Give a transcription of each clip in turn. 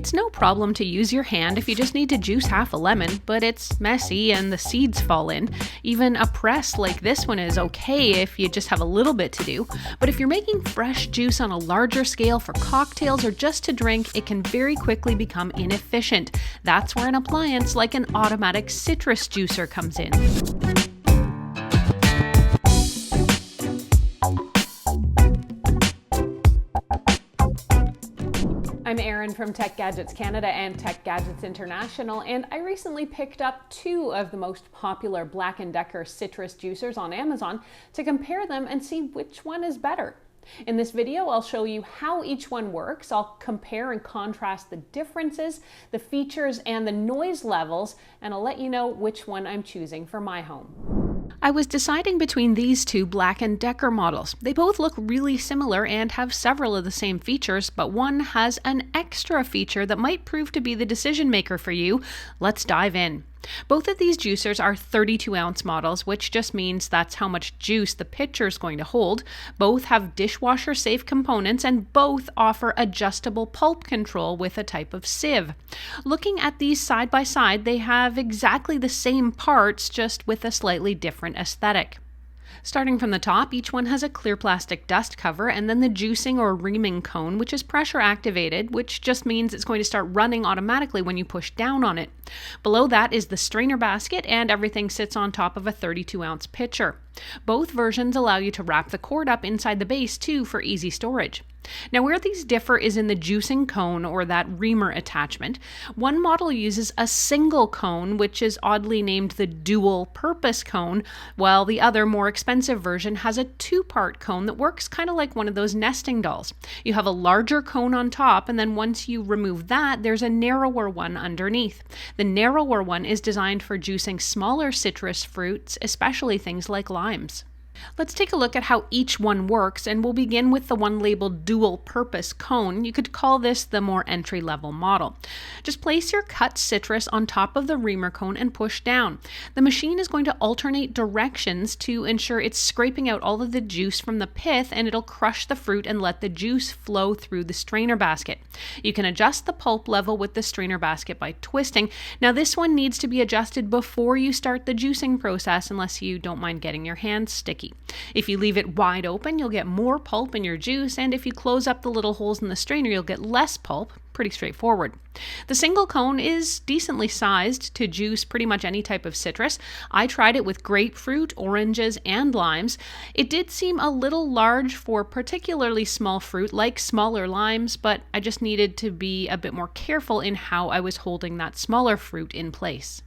It's no problem to use your hand if you just need to juice half a lemon, but it's messy and the seeds fall in. Even a press like this one is okay if you just have a little bit to do, but if you're making fresh juice on a larger scale for cocktails or just to drink, it can very quickly become inefficient. That's where an appliance like an automatic citrus juicer comes in. I'm Erin from Tech Gadgets Canada and Tech Gadgets International, and I recently picked up two of the most popular Black & Decker citrus juicers on Amazon to compare them and see which one is better. In this video, I'll show you how each one works. I'll compare and contrast the differences, the features, and the noise levels, and I'll let you know which one I'm choosing for my home. I was deciding between these two Black & Decker models. They both look really similar and have several of the same features, but one has an extra feature that might prove to be the decision maker for you. Let's dive in. Both of these juicers are 32-ounce models, which just means that's how much juice the pitcher is going to hold. Both have dishwasher-safe components, and both offer adjustable pulp control with a type of sieve. Looking at these side by side, they have exactly the same parts, just with a slightly different aesthetic. Starting from the top, each one has a clear plastic dust cover and then the juicing or reaming cone, which is pressure activated, which just means it's going to start running automatically when you push down on it. Below that is the strainer basket, and everything sits on top of a 32-ounce pitcher. Both versions allow you to wrap the cord up inside the base too for easy storage. Now, where these differ is in the juicing cone or that reamer attachment. One model uses a single cone, which is oddly named the dual purpose cone, while the other, more expensive version has a two-part cone that works kind of like one of those nesting dolls. You have a larger cone on top, and then once you remove that, there's a narrower one underneath. The narrower one is designed for juicing smaller citrus fruits, especially things like limes. Let's take a look at how each one works, and we'll begin with the one labeled dual purpose cone. You could call this the more entry-level model. Just place your cut citrus on top of the reamer cone and push down. The machine is going to alternate directions to ensure it's scraping out all of the juice from the pith, and it'll crush the fruit and let the juice flow through the strainer basket. You can adjust the pulp level with the strainer basket by twisting. Now, this one needs to be adjusted before you start the juicing process unless you don't mind getting your hands sticky. If you leave it wide open, you'll get more pulp in your juice, and if you close up the little holes in the strainer, you'll get less pulp. Pretty straightforward. The single cone is decently sized to juice pretty much any type of citrus. I tried it with grapefruit, oranges, and limes. It did seem a little large for particularly small fruit like smaller limes, but I just needed to be a bit more careful in how I was holding that smaller fruit in place.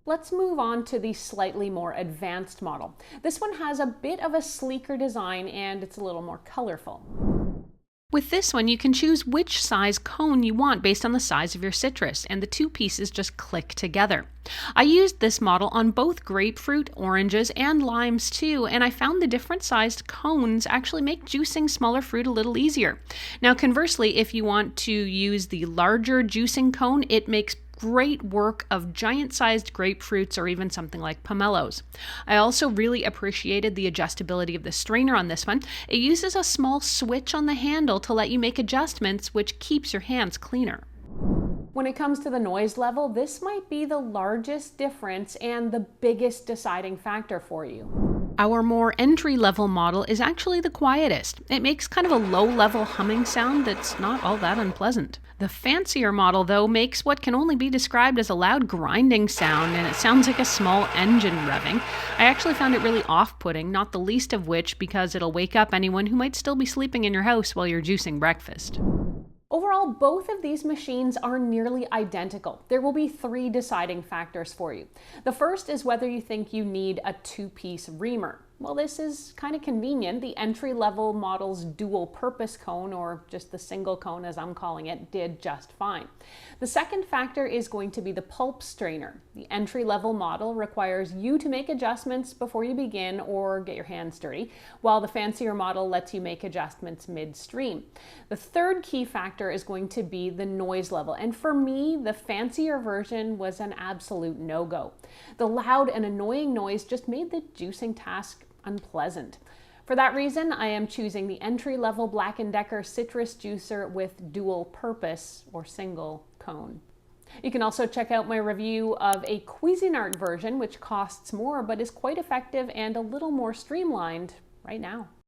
Let's move on to the slightly more advanced model. This one has a bit of a sleeker design and it's a little more colorful. With this one, you can choose which size cone you want based on the size of your citrus, and the two pieces just click together. I used this model on both grapefruit, oranges, and limes too, and I found the different sized cones actually make juicing smaller fruit a little easier. Now, conversely, if you want to use the larger juicing cone, it makes great work of giant-sized grapefruits or even something like pomelos. I also really appreciated the adjustability of the strainer on this one. It uses a small switch on the handle to let you make adjustments, which keeps your hands cleaner. When it comes to the noise level, this might be the largest difference and the biggest deciding factor for you. Our more entry-level model is actually the quietest. It makes kind of a low-level humming sound that's not all that unpleasant. The fancier model, though, makes what can only be described as a loud grinding sound, and it sounds like a small engine revving. I actually found it really off-putting, not the least of which because it'll wake up anyone who might still be sleeping in your house while you're juicing breakfast. Overall, both of these machines are nearly identical. There will be three deciding factors for you. The first is whether you think you need a two-piece reamer. Well, this is kind of convenient. The entry-level model's dual-purpose cone, or just the single cone as I'm calling it, did just fine. The second factor is going to be the pulp strainer. The entry-level model requires you to make adjustments before you begin or get your hands dirty, while the fancier model lets you make adjustments midstream. The third key factor is going to be the noise level, and for me, the fancier version was an absolute no-go. The loud and annoying noise just made the juicing task unpleasant. For that reason, I am choosing the entry-level Black & Decker citrus juicer with dual purpose or single cone. You can also check out my review of a Cuisinart version, which costs more but is quite effective and a little more streamlined right now.